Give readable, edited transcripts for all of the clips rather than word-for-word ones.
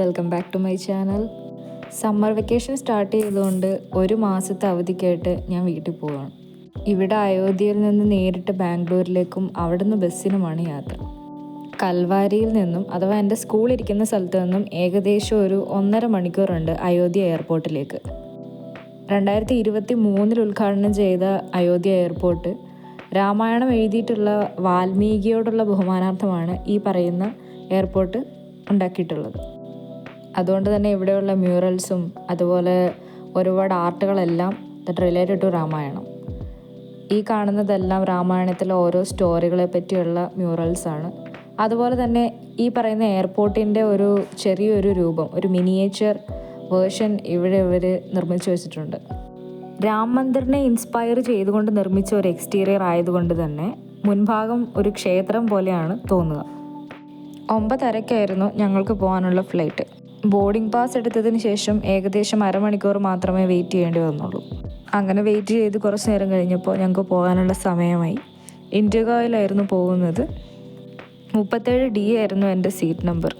Welcome back to my channel. Summer vacation start ചെയ്തുകൊണ്ട് ഒരു മാസത്തെ അവധിക്കായിട്ട് ഞാൻ വീട്ടിൽ പോവുകയാണ്. ഇവിടെ അയോധ്യയിൽ നിന്ന് നേരിട്ട് ബാംഗ്ലൂരിലേക്കും അവിടുന്ന് ബസ്സിനുമാണ് യാത്ര. കൽവാരിയിൽ നിന്നും അഥവാ എൻ്റെ സ്കൂൾ ഇരിക്കുന്ന സ്ഥലത്ത് നിന്നും ഏകദേശം ഒരു 1.5 മണിക്കൂറുണ്ട് അയോധ്യ എയർപോർട്ടിലേക്ക്. 2023 ഉദ്ഘാടനം ചെയ്ത അയോധ്യ എയർപോർട്ട് രാമായണം എഴുതിയിട്ടുള്ള വാൽമീകിയോടുള്ള ബഹുമാനാർത്ഥമാണ് ഈ പറയുന്ന എയർപോർട്ട് ഉണ്ടാക്കിയിട്ടുള്ളത്. അതുകൊണ്ട് തന്നെ ഇവിടെയുള്ള മ്യൂറൽസും അതുപോലെ ഒരുപാട് ആർട്ടുകളെല്ലാം ദറ്റ് റിലേറ്റഡ് ടു രാമായണം. ഈ കാണുന്നതെല്ലാം രാമായണത്തിലെ ഓരോ സ്റ്റോറികളെ പറ്റിയുള്ള മ്യൂറൽസാണ്. അതുപോലെ തന്നെ ഈ പറയുന്ന എയർപോർട്ടിൻ്റെ ഒരു ചെറിയൊരു രൂപം, ഒരു മിനിയേച്ചർ വേർഷൻ ഇവിടെ ഇവർ നിർമ്മിച്ചു വെച്ചിട്ടുണ്ട്. രാം മന്ദിറിനെ ഇൻസ്പയർ ചെയ്തുകൊണ്ട് നിർമ്മിച്ച ഒരു എക്സ്റ്റീരിയർ ആയതുകൊണ്ട് തന്നെ മുൻഭാഗം ഒരു ക്ഷേത്രം പോലെയാണ് തോന്നുക. 9:30 ഞങ്ങൾക്ക് പോകാനുള്ള ഫ്ലൈറ്റ്. ബോർഡിംഗ് പാസ് എടുത്തതിന് ശേഷം ഏകദേശം അരമണിക്കൂർ മാത്രമേ വെയിറ്റ് ചെയ്യേണ്ടി വന്നുള്ളൂ. അങ്ങനെ വെയിറ്റ് ചെയ്ത് കുറച്ച് നേരം കഴിഞ്ഞപ്പോൾ ഞങ്ങൾക്ക് പോകാനുള്ള സമയമായി. ഇൻഡിഗോയിലായിരുന്നു പോകുന്നത്. 37D ആയിരുന്നു എൻ്റെ സീറ്റ് നമ്പർ.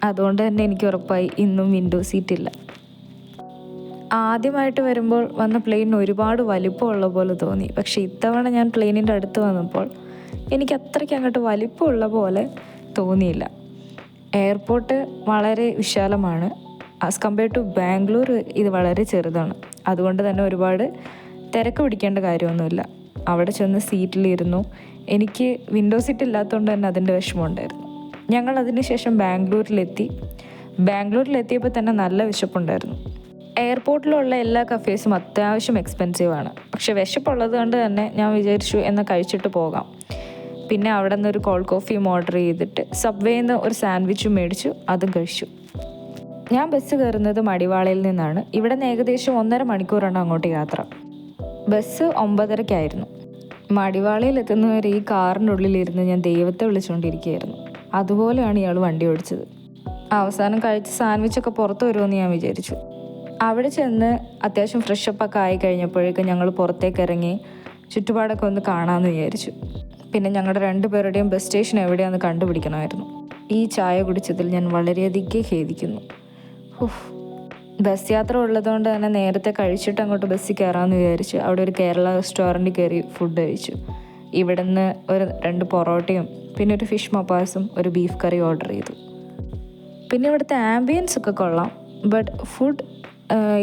അതുകൊണ്ട് തന്നെ എനിക്ക് ഉറപ്പായി ഇന്നും വിൻഡോ സീറ്റ് ഇല്ല. ആദ്യമായിട്ട് വരുമ്പോൾ വന്ന പ്ലെയിനിന് ഒരുപാട് വലിപ്പമുള്ള പോലെ തോന്നി. പക്ഷേ ഇത്തവണ ഞാൻ പ്ലെയിനിൻ്റെ അടുത്ത് വന്നപ്പോൾ എനിക്ക് അത്രയ്ക്ക് അങ്ങോട്ട് വലിപ്പമുള്ള പോലെ തോന്നിയില്ല. എയർപോർട്ട് വളരെ വിശാലമാണ്. ആസ് കമ്പയർ ടു ബാംഗ്ലൂർ ഇത് വളരെ ചെറുതാണ്. അതുകൊണ്ട് തന്നെ ഒരുപാട് തിരക്ക് പിടിക്കേണ്ട കാര്യമൊന്നുമില്ല. അവിടെ ചെന്ന് സീറ്റിലിരുന്നു. എനിക്ക് വിൻഡോ സീറ്റ് ഇല്ലാത്തതുകൊണ്ട് തന്നെ അതിൻ്റെ വിഷമമുണ്ടായിരുന്നു. ഞങ്ങൾ അതിന് ശേഷം ബാംഗ്ലൂരിലെത്തിയപ്പോൾ തന്നെ നല്ല വിശപ്പുണ്ടായിരുന്നു. എയർപോർട്ടിലുള്ള എല്ലാ കഫേസും അത്യാവശ്യം എക്സ്പെൻസീവാണ്. പക്ഷെ വിശപ്പുള്ളത് കൊണ്ട് തന്നെ ഞാൻ വിചാരിച്ചു എന്നാൽ കഴിച്ചിട്ട് പോകാം. പിന്നെ അവിടെ നിന്ന് ഒരു കോൾഡ് കോഫിയും ഓർഡർ ചെയ്തിട്ട് സബ്വേയിൽ നിന്ന് ഒരു സാൻഡ്വിച്ചും മേടിച്ചു, അതും കഴിച്ചു. ഞാൻ ബസ് കയറുന്നത് മടിവാളയിൽ നിന്നാണ്. ഇവിടെ നിന്ന് ഏകദേശം 1.5 മണിക്കൂറാണ് അങ്ങോട്ട് യാത്ര. ബസ് 9:30 മടിവാളയിൽ എത്തുന്നവരെ ഈ കാറിൻ്റെ ഉള്ളിലിരുന്ന് ഞാൻ ദൈവത്തെ വിളിച്ചുകൊണ്ടിരിക്കുകയായിരുന്നു. അതുപോലെയാണ് ഇയാൾ വണ്ടി ഓടിച്ചത്. അവസാനം കഴിച്ച സാൻഡ്വിച്ചൊക്കെ പുറത്ത് വരുമെന്ന് ഞാൻ വിചാരിച്ചു. അവിടെ ചെന്ന് അത്യാവശ്യം ഫ്രഷപ്പൊക്കെ ആയി കഴിഞ്ഞപ്പോഴേക്കും ഞങ്ങൾ പുറത്തേക്ക് ഇറങ്ങി ചുറ്റുപാടൊക്കെ ഒന്ന് കാണാമെന്ന് വിചാരിച്ചു. പിന്നെ ഞങ്ങളുടെ 2 പേരുടെയും ബസ് സ്റ്റേഷൻ എവിടെയാണെന്ന് കണ്ടുപിടിക്കണമായിരുന്നു. ഈ ചായ കുടിച്ചതിൽ ഞാൻ വളരെയധികം ഖേദിക്കുന്നു. ബസ് യാത്ര ഉള്ളതുകൊണ്ട് തന്നെ നേരത്തെ കഴിച്ചിട്ട് അങ്ങോട്ട് ബസ്സിൽ കയറാമെന്ന് വിചാരിച്ചു. അവിടെ ഒരു കേരള റെസ്റ്റോറൻറ്റിൽ കയറി ഫുഡ് കഴിച്ചു. ഇവിടെ നിന്ന് ഒരു 2 പൊറോട്ടയും പിന്നെ ഒരു ഫിഷ് മപ്പാസും ഒരു ബീഫ് കറി ഓർഡർ ചെയ്തു. പിന്നെ ഇവിടുത്തെ ആംബിയൻസ് ഒക്കെ കൊള്ളാം, ബട്ട് ഫുഡ്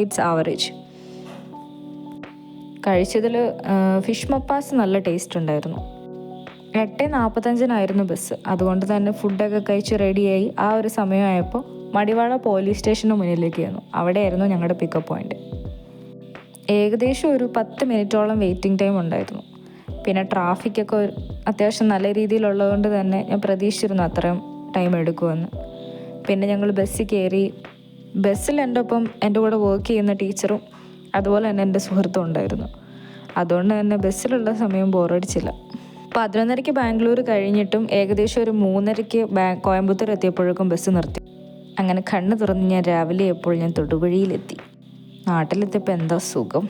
ഇറ്റ്സ് ആവറേജ്. കഴിച്ചതിൽ ഫിഷ് മപ്പാസ് നല്ല ടേസ്റ്റ് ഉണ്ടായിരുന്നു. 8:45 ബസ്. അതുകൊണ്ട് തന്നെ ഫുഡൊക്കെ കഴിച്ച് റെഡിയായി ആ ഒരു സമയമായപ്പോൾ മടിവാള പോലീസ് സ്റ്റേഷന് മുന്നിലേക്ക് വന്നു. അവിടെയായിരുന്നു ഞങ്ങളുടെ പിക്കപ്പ് പോയിൻ്റ്. ഏകദേശം ഒരു 10 മിനിറ്റോളം വെയിറ്റിംഗ് ടൈം ഉണ്ടായിരുന്നു. പിന്നെ ട്രാഫിക്കൊക്കെ അത്യാവശ്യം നല്ല രീതിയിലുള്ളതുകൊണ്ട് തന്നെ ഞാൻ പ്രതീക്ഷിച്ചിരുന്നു അത്രയും ടൈം എടുക്കുമെന്ന്. പിന്നെ ഞങ്ങൾ ബസ്സിൽ കയറി. ബസ്സിൽ എൻ്റെ കൂടെ വർക്ക് ചെയ്യുന്ന ടീച്ചറും അതുപോലെ തന്നെ എൻ്റെ സുഹൃത്തും ഉണ്ടായിരുന്നു. അതുകൊണ്ട് തന്നെ ബസ്സിലുള്ള സമയം ബോറടിച്ചില്ല. 11:30 ബാംഗ്ലൂർ കഴിഞ്ഞിട്ടും ഏകദേശം ഒരു 3:30 കോയമ്പത്തൂർ എത്തിയപ്പോഴേക്കും ബസ് നിർത്തി. അങ്ങനെ കണ്ണ് തുറന്ന് ഞാൻ രാവിലെ എപ്പോൾ ഞാൻ തൊടുപുഴയിലെത്തി. നാട്ടിലെത്തിയപ്പോൾ എന്താ സുഖം.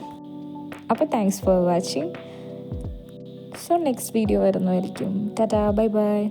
അപ്പോൾ thanks for watching. So next video വരുന്നതായിരിക്കും. Tata, bye by.